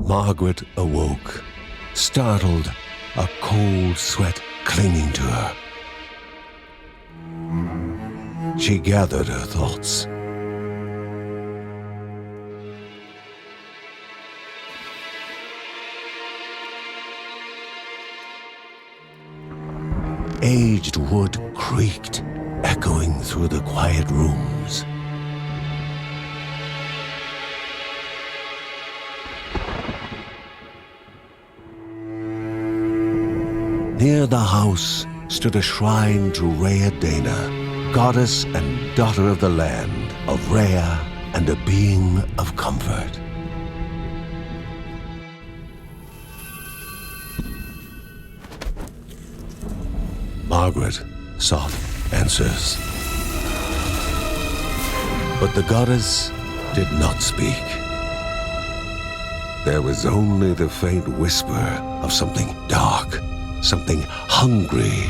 Margaret awoke, startled, a cold sweat clinging to her. She gathered her thoughts. Aged wood creaked, echoing through the quiet rooms. Near the house stood a shrine to Rhea Dana, goddess and daughter of the land, of Rhea and a being of comfort. Margaret sought answers. But the goddess did not speak. There was only the faint whisper of something dark, something hungry.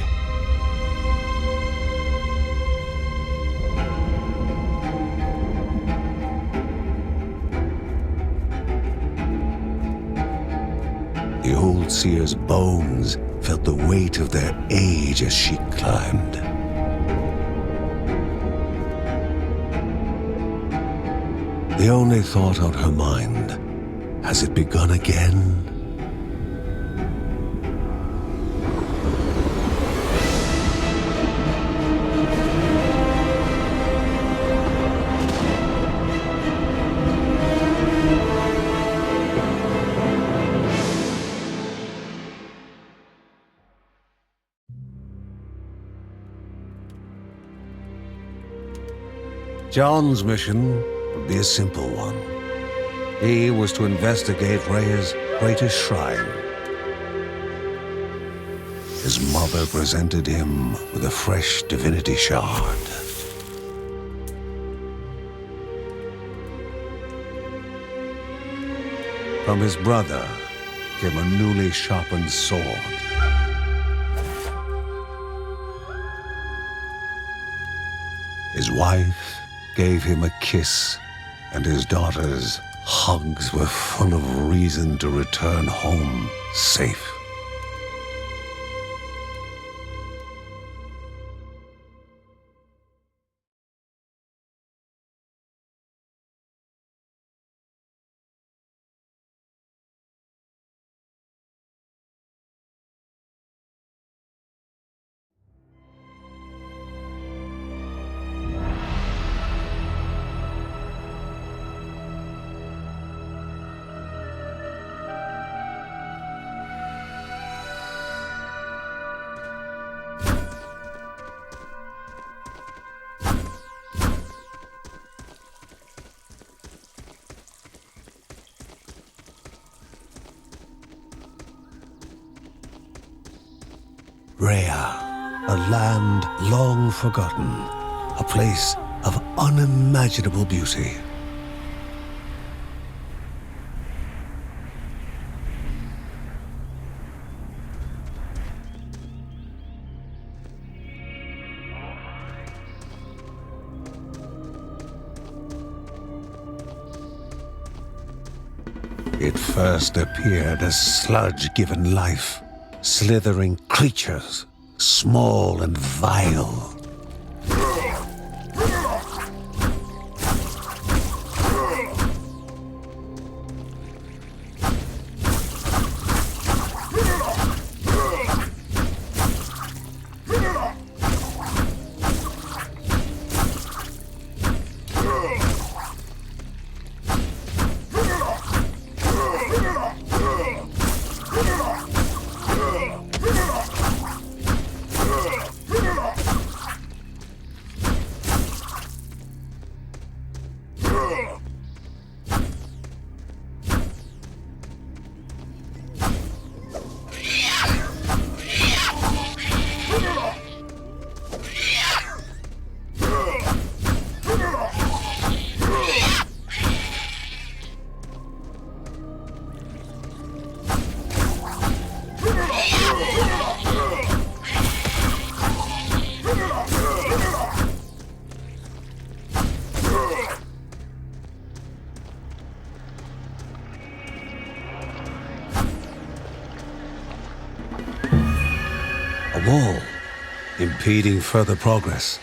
The old seer's bones felt the weight of their age as she climbed. The only thought on her mind, has it begun again? John's mission would be a simple one. He was to investigate Rhea's greatest shrine. His mother presented him with a fresh divinity shard. From his brother came a newly sharpened sword. His wife gave him a kiss, and his daughter's hugs were full of reason to return home safe. Rhea, a land long forgotten, a place of unimaginable beauty. It first appeared as sludge given life, slithering creatures, small and vile. A wall, impeding further progress.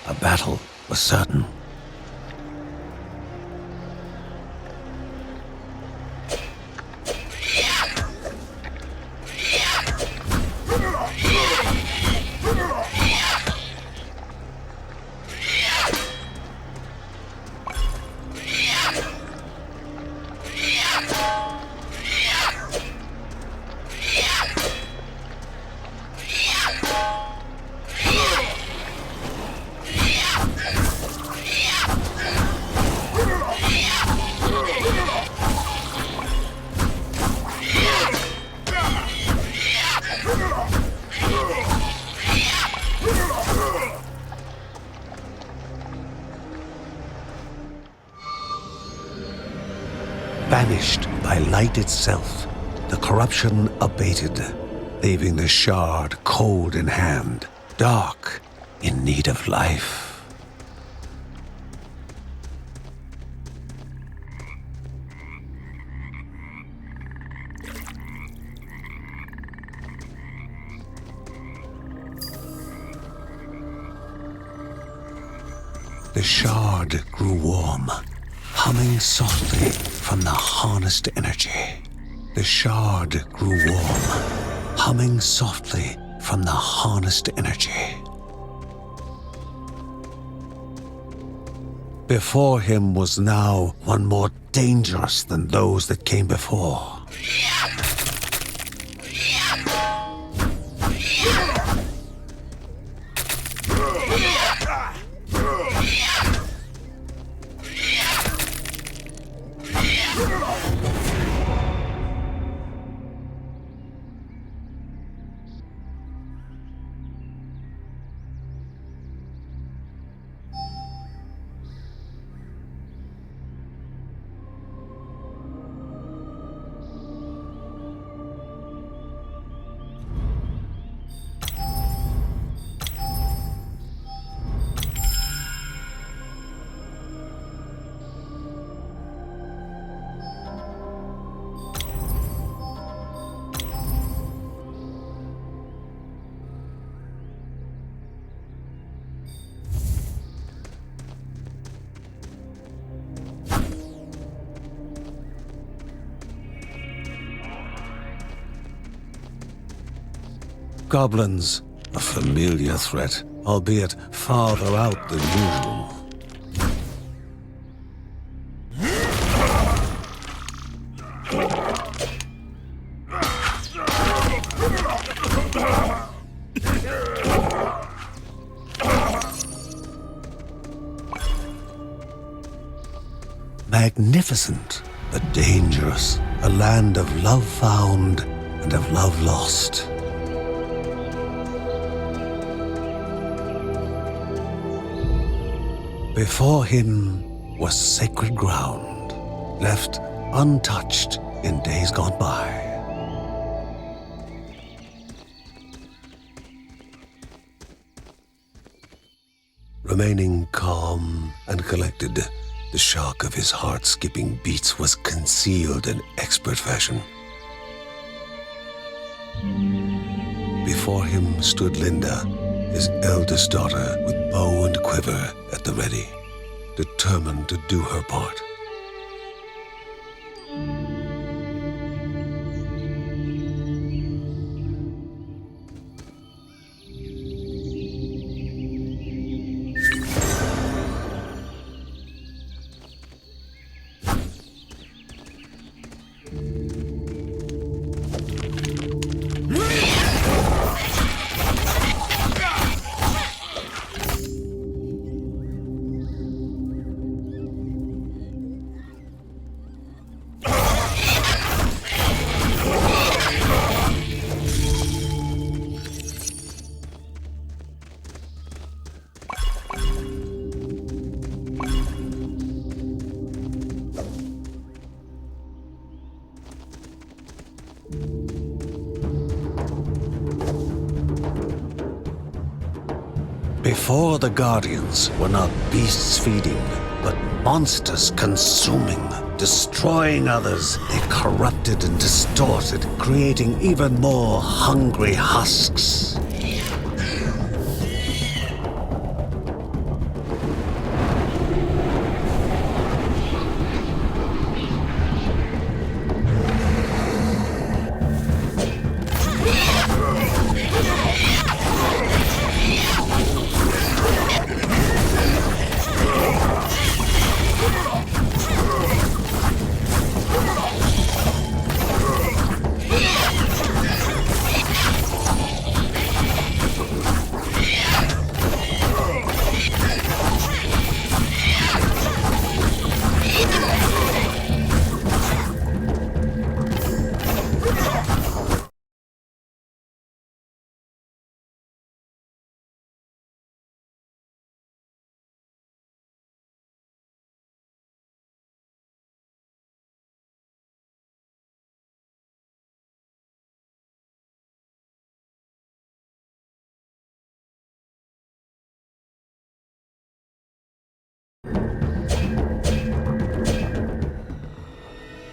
A battle was certain. Banished by light itself, the corruption abated, leaving the shard cold in hand, dark, in need of life. The shard grew warm, humming softly from the harnessed energy. The shard grew warm, humming softly from the harnessed energy. Before him was now one more dangerous than those that came before. Goblins, a familiar threat, albeit farther out than usual. Magnificent, but dangerous, a land of love found and of love lost. Before him was sacred ground, left untouched in days gone by. Remaining calm and collected, the shock of his heart-skipping beats was concealed in expert fashion. Before him stood Linda, his eldest daughter, with bow and quiver at the ready, determined to do her part. Before the Guardians were not beasts feeding, but monsters consuming, destroying others. They corrupted and distorted, creating even more hungry husks.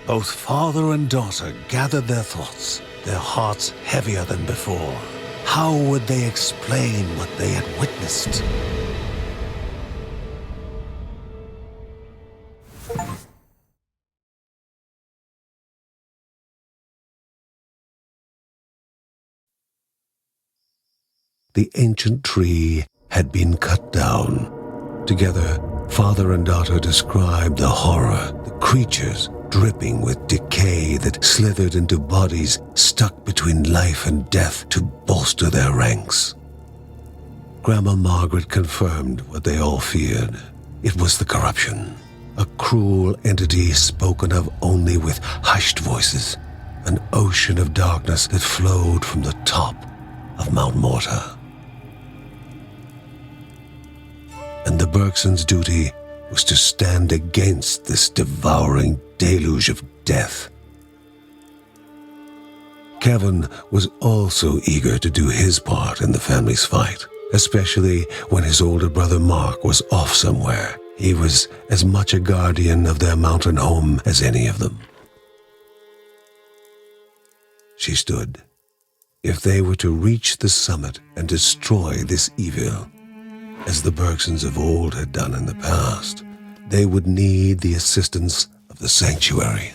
Both father and daughter gathered their thoughts, their hearts heavier than before. How would they explain what they had witnessed? The ancient tree had been cut down. Together, father and daughter described the horror, the creatures dripping with decay that slithered into bodies stuck between life and death to bolster their ranks. Grandma Margaret confirmed what they all feared. It was the corruption, a cruel entity spoken of only with hushed voices, an ocean of darkness that flowed from the top of Mount Morta. And the Bergsons' duty was to stand against this devouring deluge of death. Kevin was also eager to do his part in the family's fight, especially when his older brother Mark was off somewhere. He was as much a guardian of their mountain home as any of them. She stood. If they were to reach the summit and destroy this evil, as the Bergsons of old had done in the past, they would need the assistance of the sanctuary.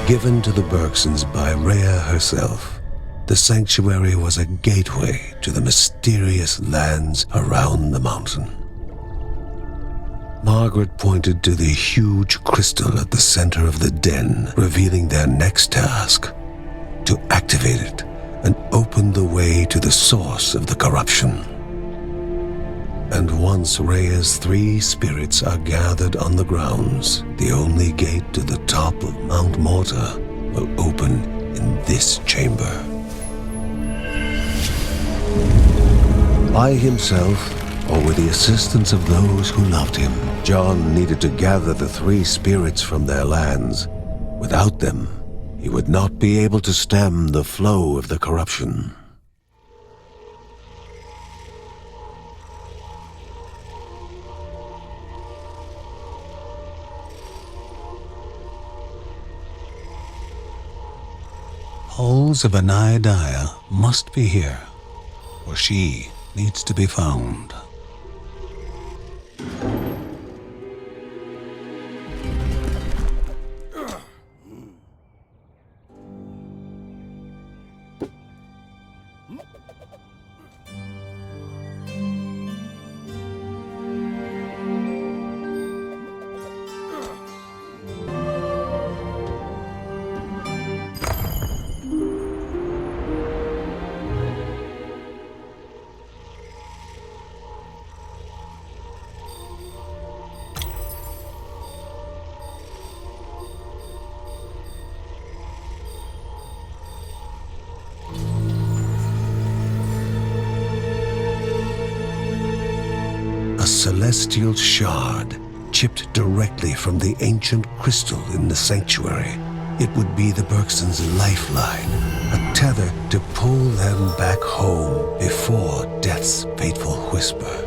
Given to the Bergsons by Rhea herself, the sanctuary was a gateway to the mysterious lands around the mountain. Margaret pointed to the huge crystal at the center of the den, revealing their next task: to activate it and open the way to the source of the corruption. And once Rhea's 3 spirits are gathered on the grounds, the only gate to the top of Mount Morta will open in this chamber. By himself, or with the assistance of those who loved him, John needed to gather the 3 spirits from their lands. Without them, he would not be able to stem the flow of the corruption. Halls of Anaiadaya must be here, or she needs to be found. A celestial shard chipped directly from the ancient crystal in the sanctuary. It would be the Bergsons' lifeline, a tether to pull them back home before death's fateful whisper.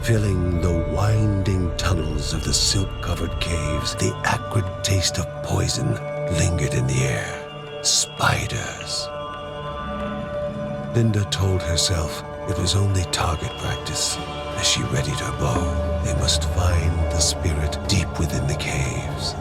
Filling the winding tunnels of the silk-covered caves, the acrid taste of poison lingered in the air. Spiders. Linda told herself it was only target practice. As she readied her bow, they must find the spirit deep within the caves.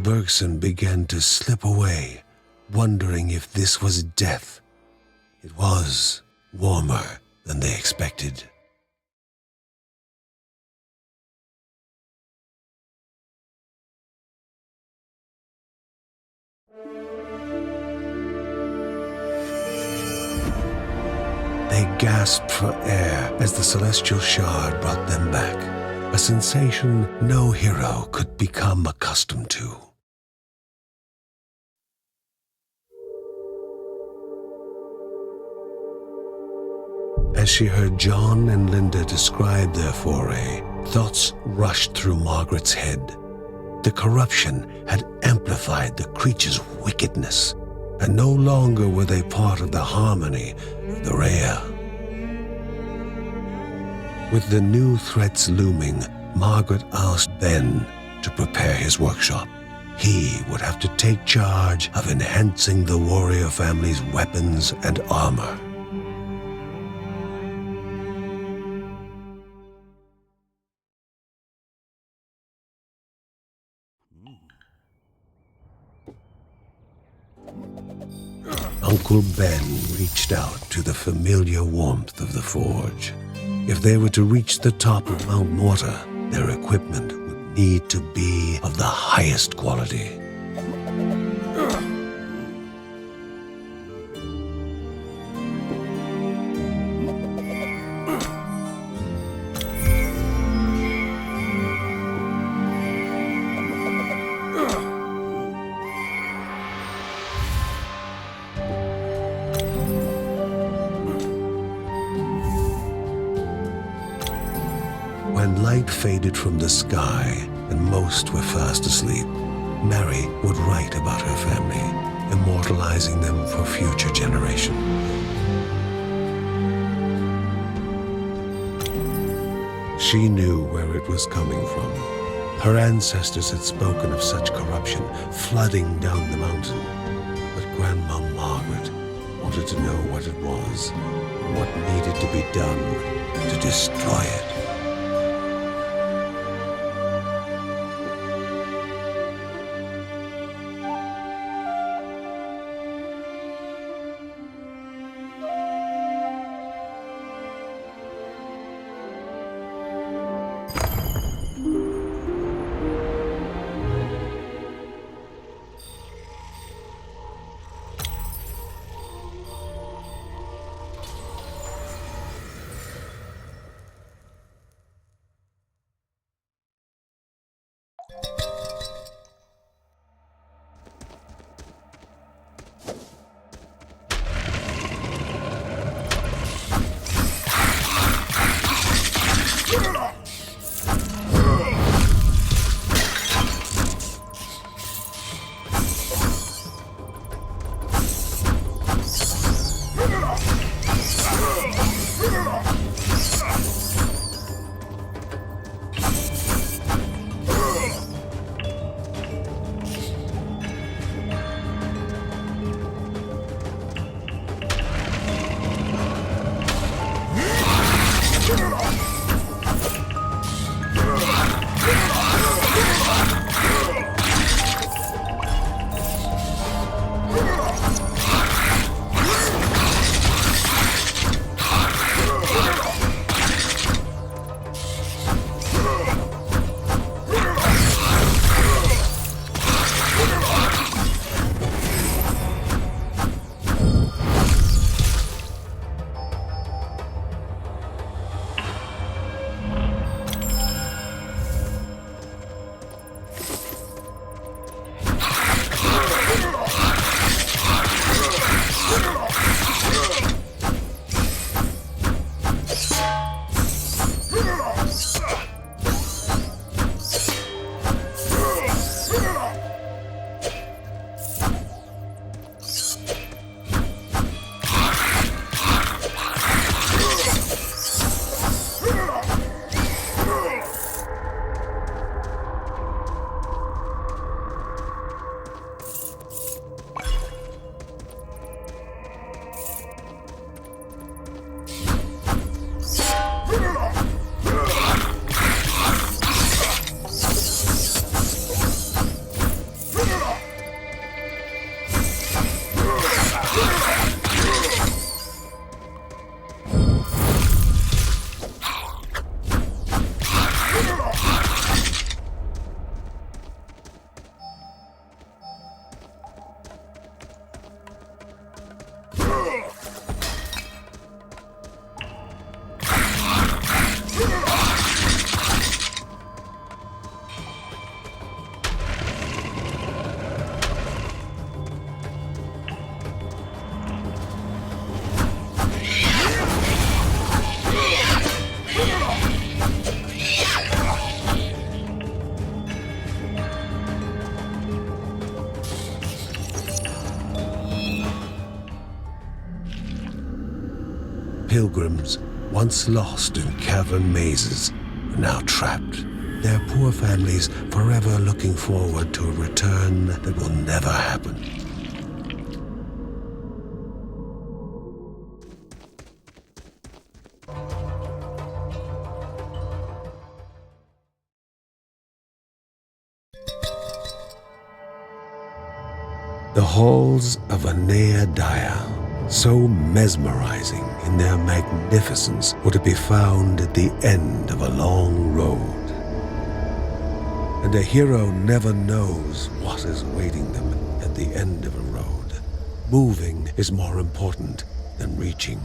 Bergson began to slip away, wondering if this was death. It was warmer than they expected. They gasped for air as the celestial shard brought them back, a sensation no hero could become accustomed to. As she heard John and Linda describe their foray, thoughts rushed through Margaret's head. The corruption had amplified the creature's wickedness, and no longer were they part of the harmony of the Rhea. With the new threats looming, Margaret asked Ben to prepare his workshop. He would have to take charge of enhancing the warrior family's weapons and armor. Uncle Ben reached out to the familiar warmth of the forge. If they were to reach the top of Mount Morta, their equipment would need to be of the highest quality. When light faded from the sky and most were fast asleep, Mary would write about her family, immortalizing them for future generations. She knew where it was coming from. Her ancestors had spoken of such corruption flooding down the mountain, but Grandma Margaret wanted to know what it was and what needed to be done to destroy it. Pilgrims, once lost in cavern mazes, are now trapped. Their poor families forever looking forward to a return that will never happen. The halls of Anea, so mesmerizing in their magnificence, were to be found at the end of a long road. And a hero never knows what is awaiting them at the end of a road. Moving is more important than reaching.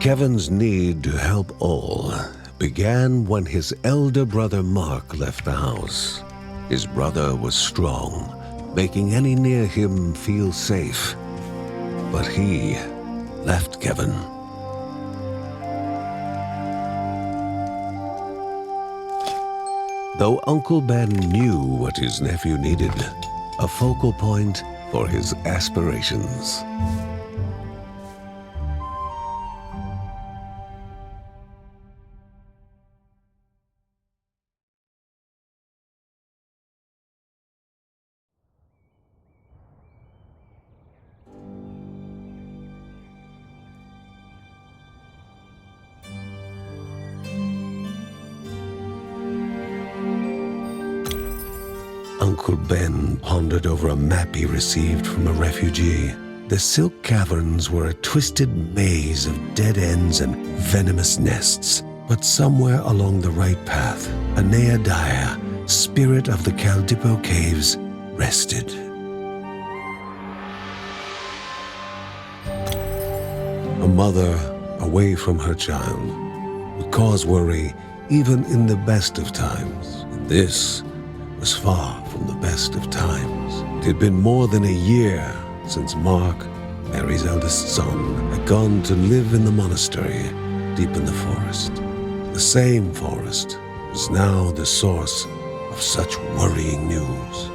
Kevin's need to help all began when his elder brother Mark left the house. His brother was strong, making any near him feel safe. But he left Kevin. Though Uncle Ben knew what his nephew needed, a focal point for his aspirations. Uncle Ben pondered over a map he received from a refugee. The Silk Caverns were a twisted maze of dead ends and venomous nests. But somewhere along the right path, Anea, spirit of the Caldipo Caves, rested. A mother away from her child would cause worry even in the best of times. And this was far from the best of times. It had been more than a year since Mark, Mary's eldest son, had gone to live in the monastery deep in the forest. The same forest was now the source of such worrying news.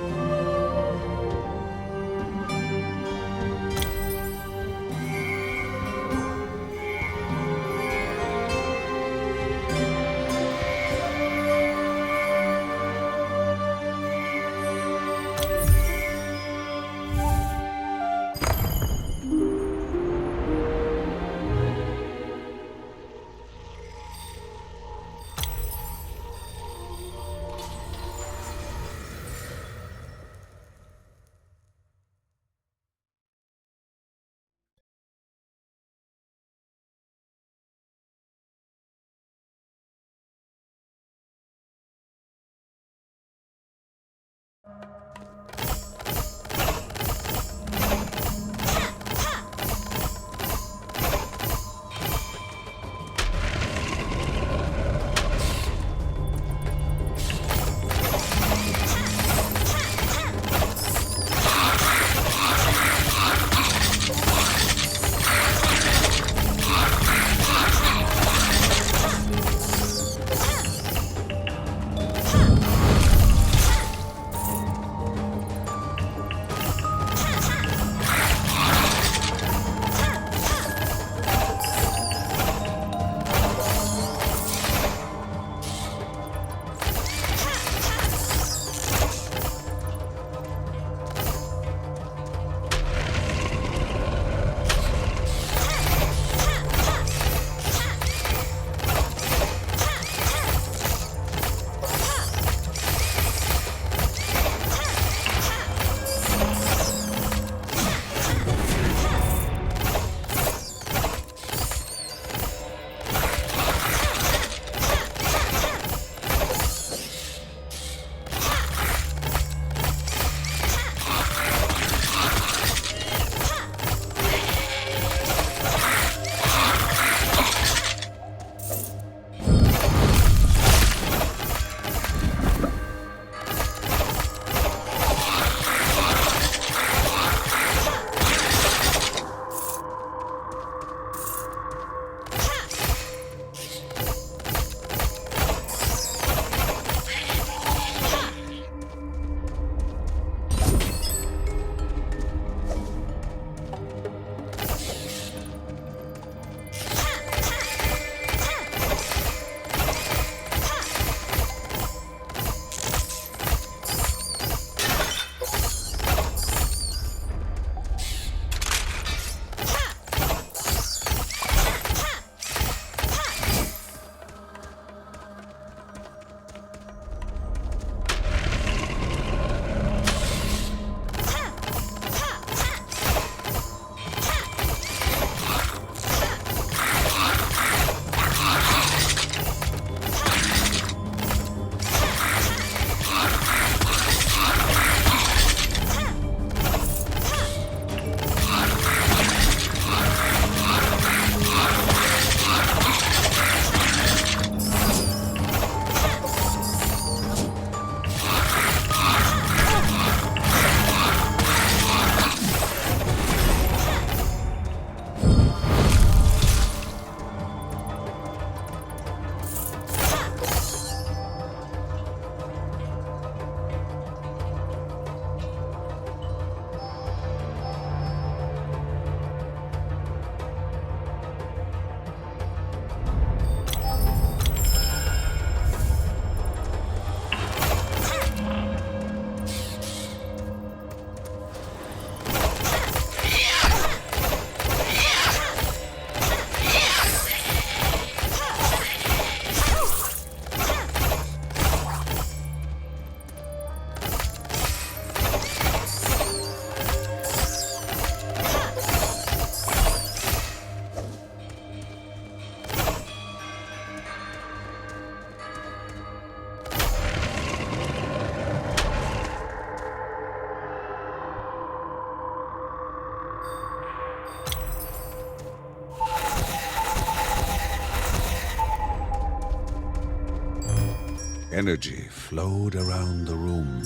Energy flowed around the room.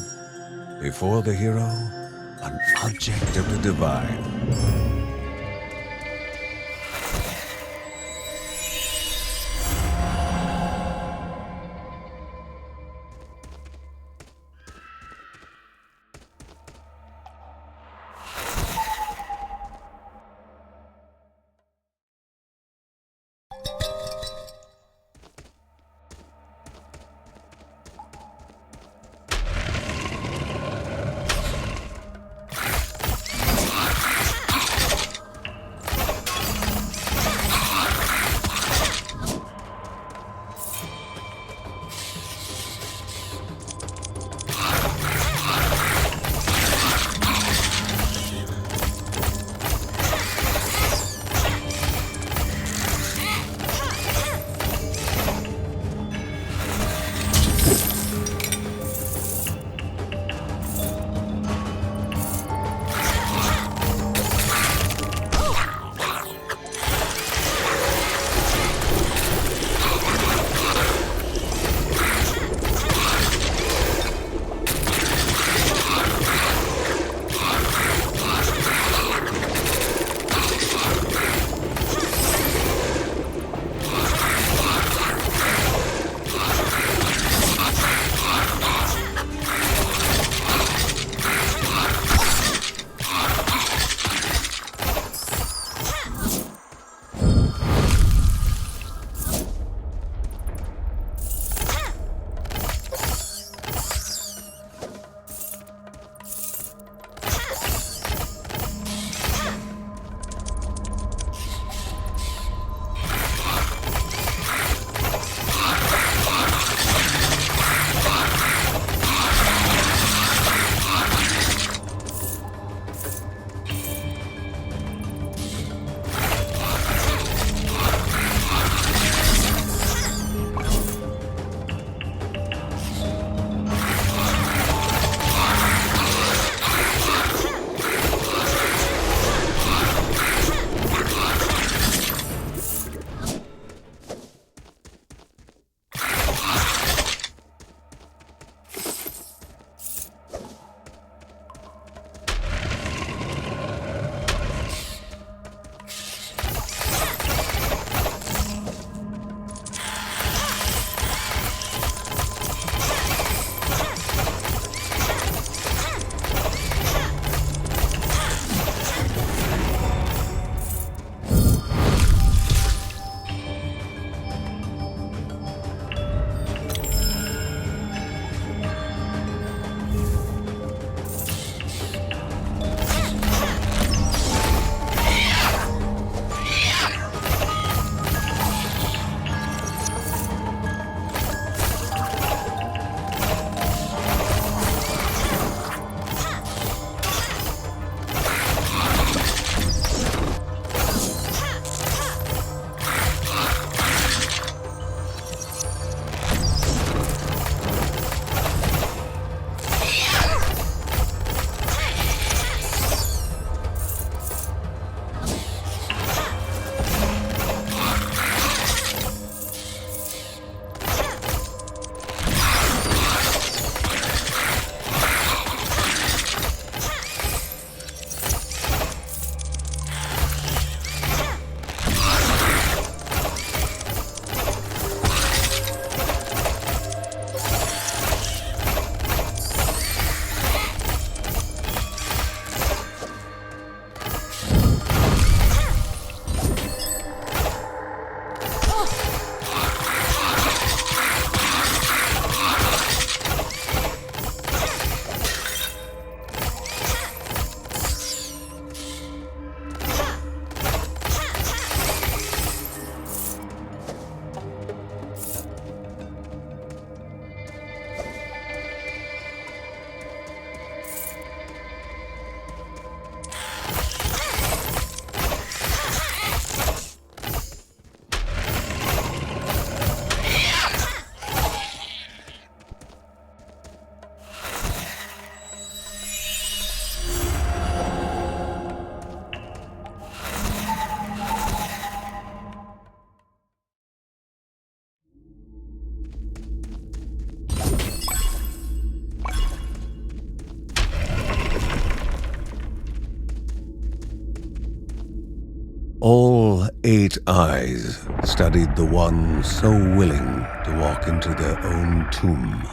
Before the hero, an object of the divine. 8 eyes studied the one so willing to walk into their own tomb.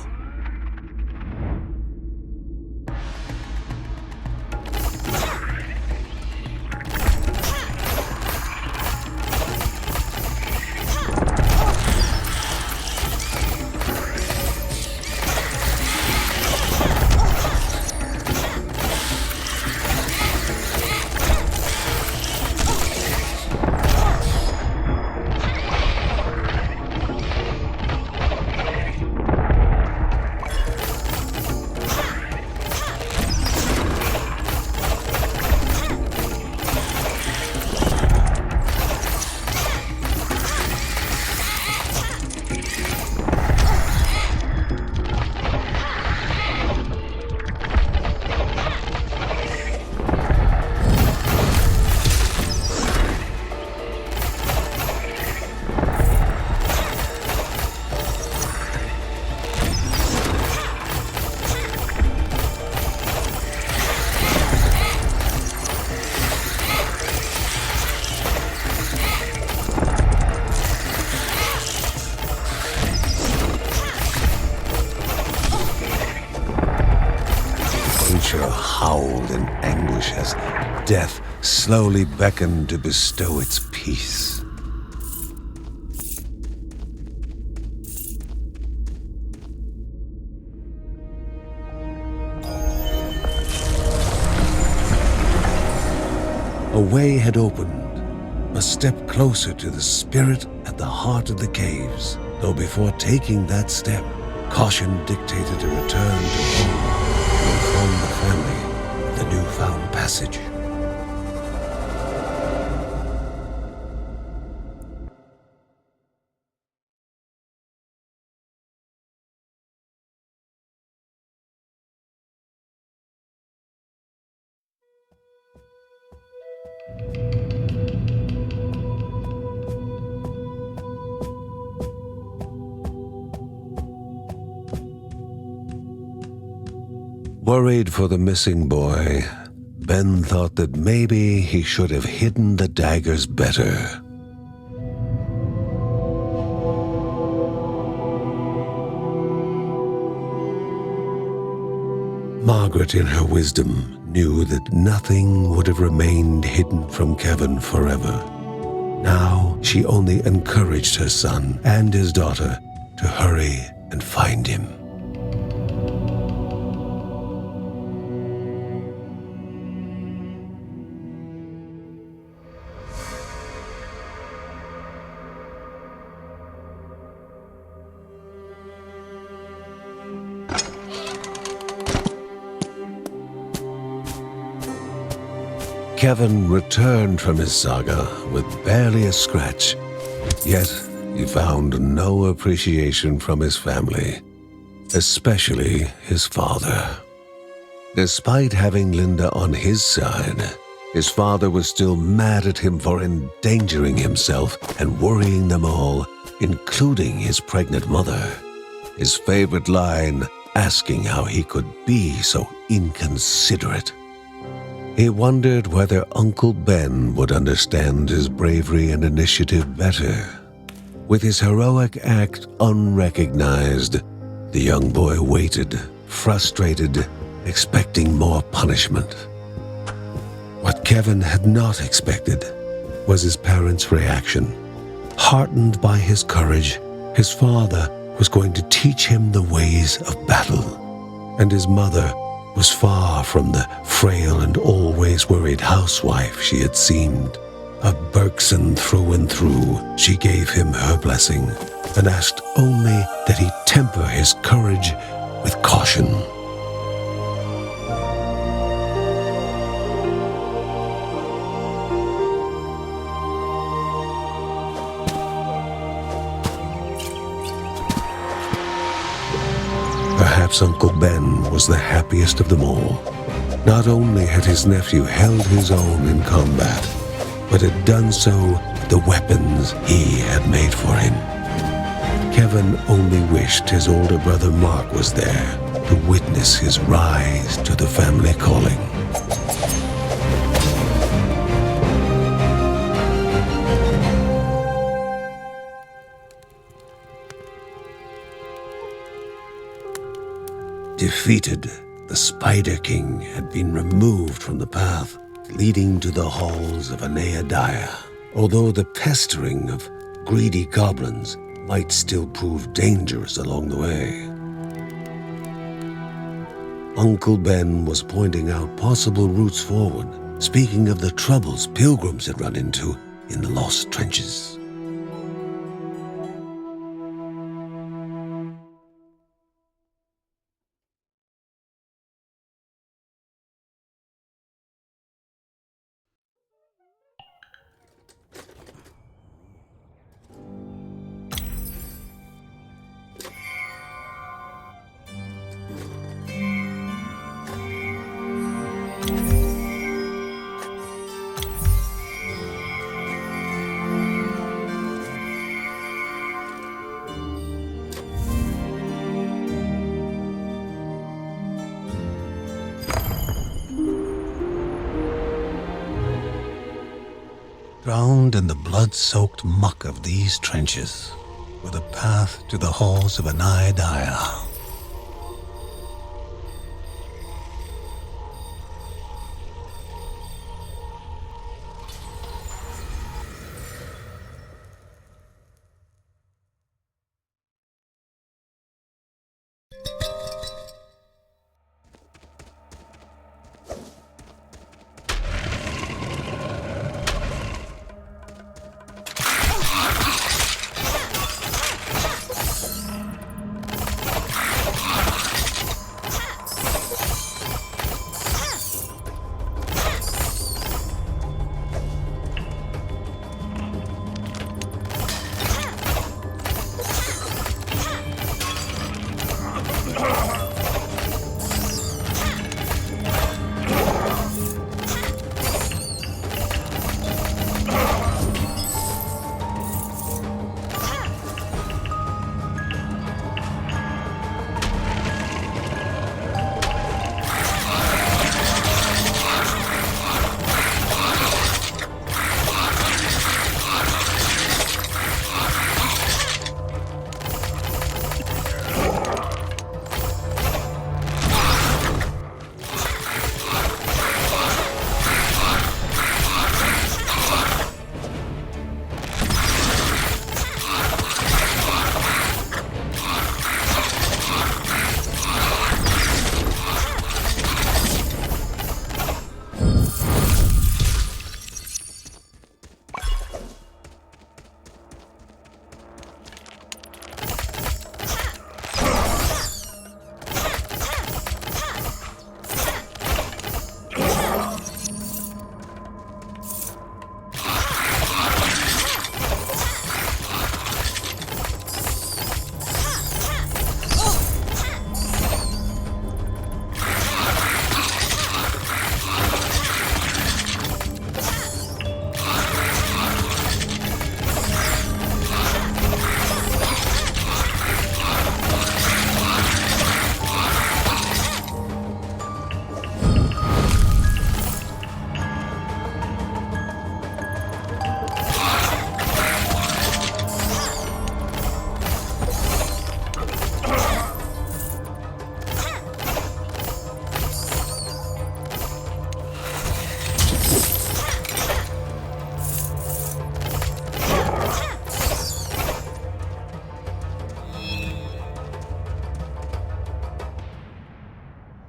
Howled in anguish as death slowly beckoned to bestow its peace. A way had opened, a step closer to the spirit at the heart of the caves, though before taking that step, caution dictated a return to home to inform the family of the newfound passage. Worried for the missing boy, Ben thought that maybe he should have hidden the daggers better. Margaret, in her wisdom, knew that nothing would have remained hidden from Kevin forever. Now she only encouraged her son and his daughter to hurry and find him. Kevin returned from his saga with barely a scratch, yet he found no appreciation from his family, especially his father. Despite having Linda on his side, his father was still mad at him for endangering himself and worrying them all, including his pregnant mother. His favorite line, asking how he could be so inconsiderate. He wondered whether Uncle Ben would understand his bravery and initiative better. With his heroic act unrecognized, the young boy waited, frustrated, expecting more punishment. What Kevin had not expected was his parents' reaction. Heartened by his courage, his father was going to teach him the ways of battle, and his mother was far from the frail and always worried housewife she had seemed. A Berkson through and through, she gave him her blessing and asked only that he temper his courage with caution. Perhaps Uncle Ben was the happiest of them all. Not only had his nephew held his own in combat, but had done so with the weapons he had made for him. Kevin only wished his older brother Mark was there to witness his rise to the family calling. Defeated, the Spider King had been removed from the path leading to the halls of Anaadiah, although the pestering of greedy goblins might still prove dangerous along the way. Uncle Ben was pointing out possible routes forward, speaking of the troubles pilgrims had run into in the lost trenches. Drowned in the blood-soaked muck of these trenches were the path to the halls of Anaadiah.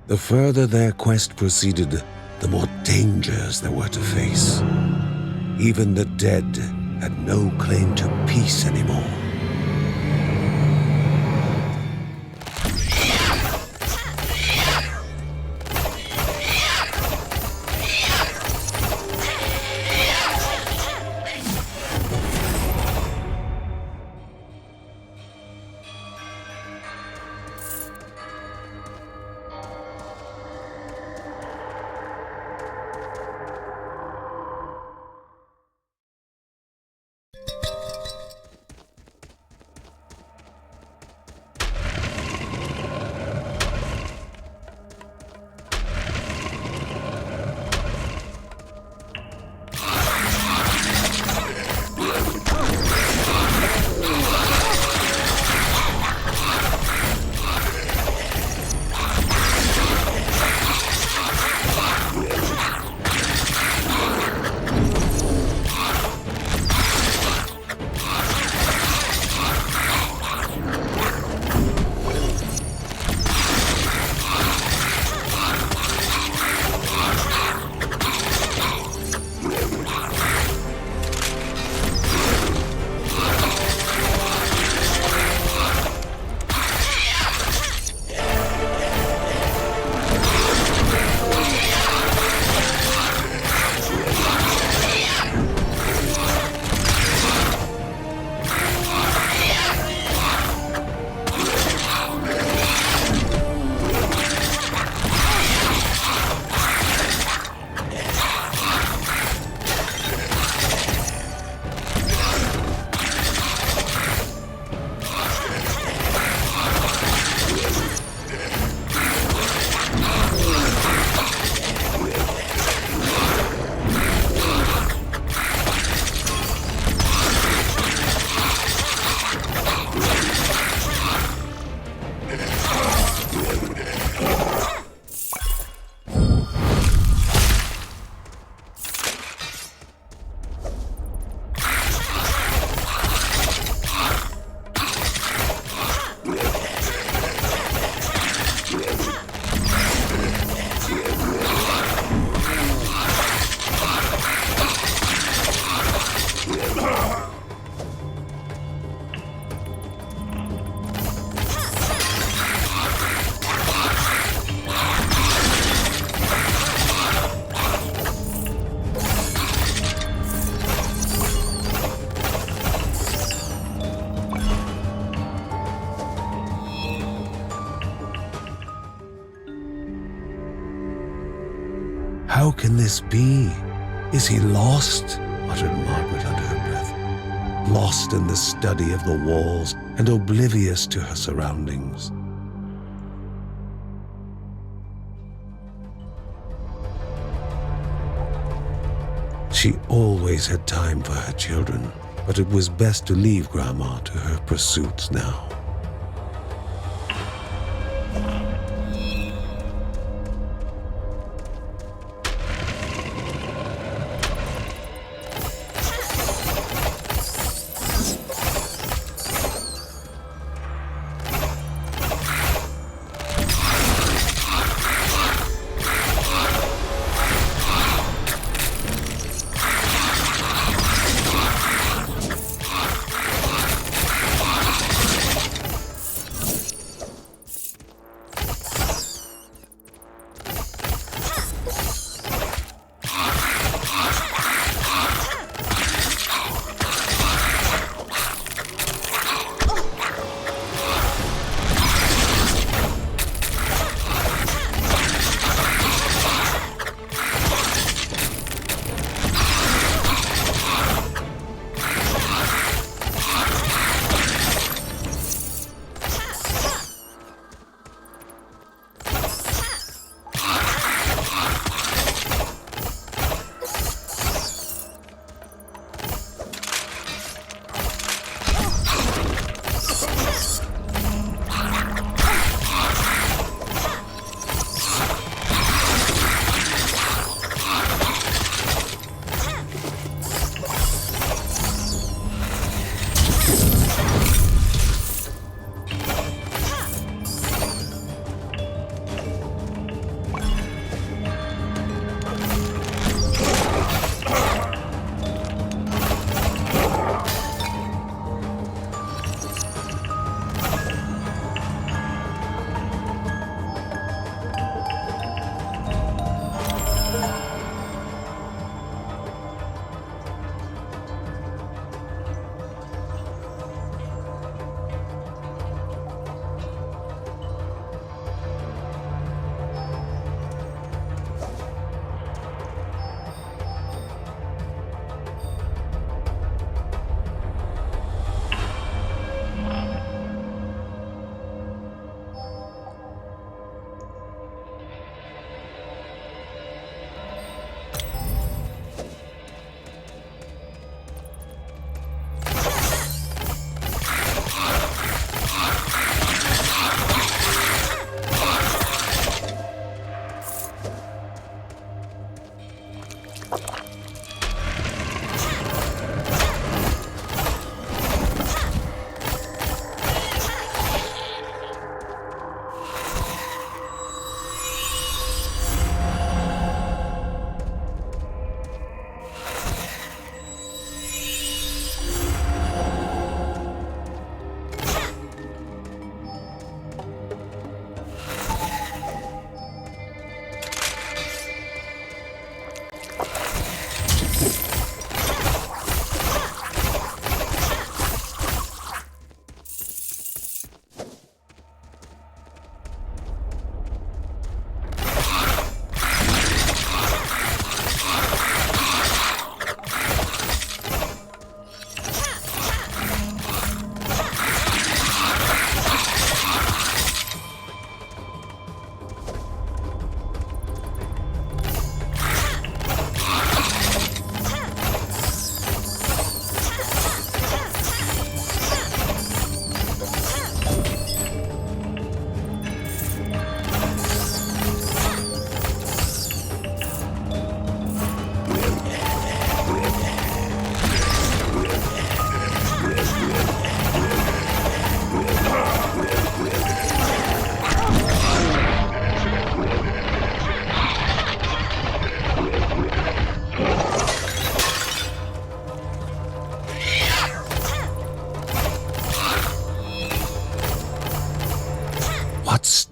The further their quest proceeded, the more dangers there were to face. Even the dead had no claim to peace anymore. How can this be? Is he lost? Muttered Margaret under her breath, lost in the study of the walls and oblivious to her surroundings. She always had time for her children, but it was best to leave Grandma to her pursuits now.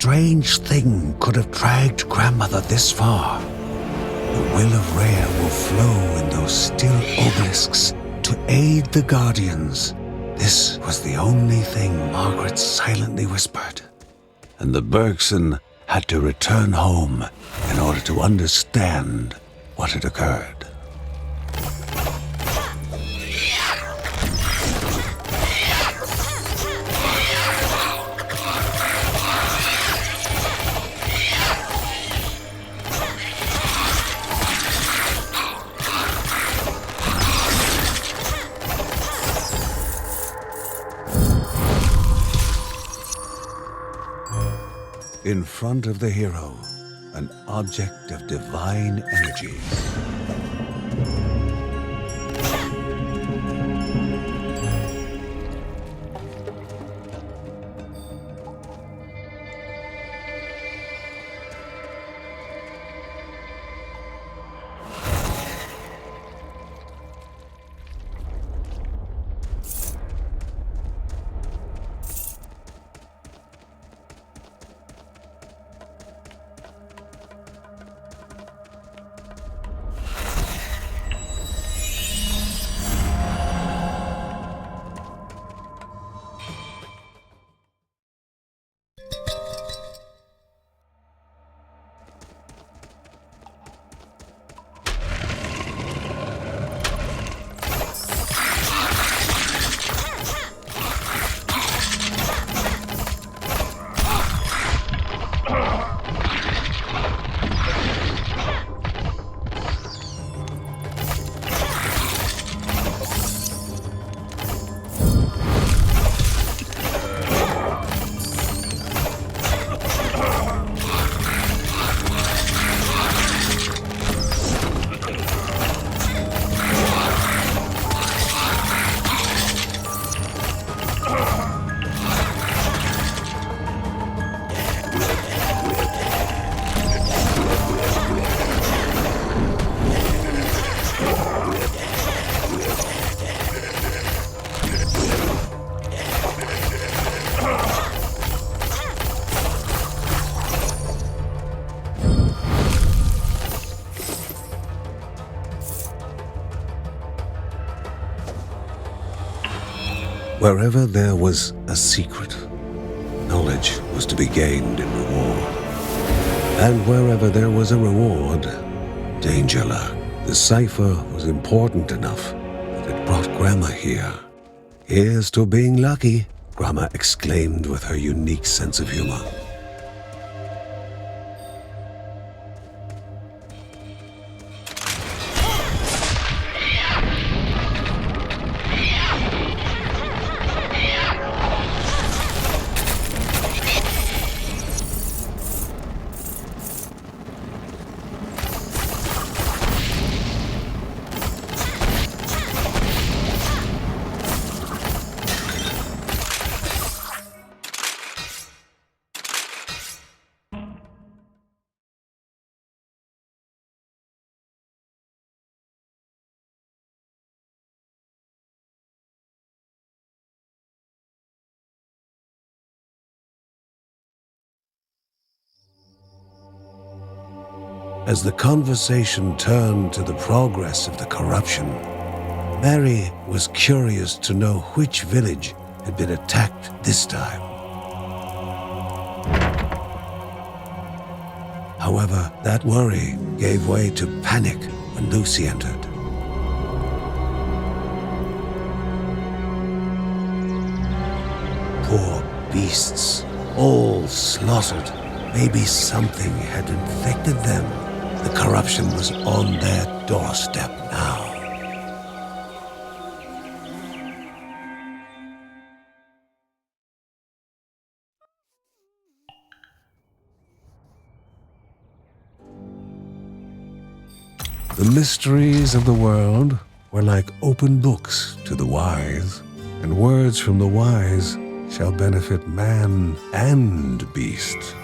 strange thing could have dragged Grandmother this far? The will of Rhea will flow in those still obelisks to aid the Guardians. This was the only thing Margaret silently whispered. And the Bergson had to return home in order to understand what had occurred. In front of the hero, an object of divine energy. Wherever there was a secret, knowledge was to be gained in reward. And wherever there was a reward, danger lurked. The cipher was important enough that it brought Grandma here. "Here's to being lucky," Grandma exclaimed with her unique sense of humor. As the conversation turned to the progress of the corruption, Mary was curious to know which village had been attacked this time. However, that worry gave way to panic when Lucy entered. Poor beasts, all slaughtered. Maybe something had infected them. The corruption was on their doorstep now. The mysteries of the world were like open books to the wise, and words from the wise shall benefit man and beast.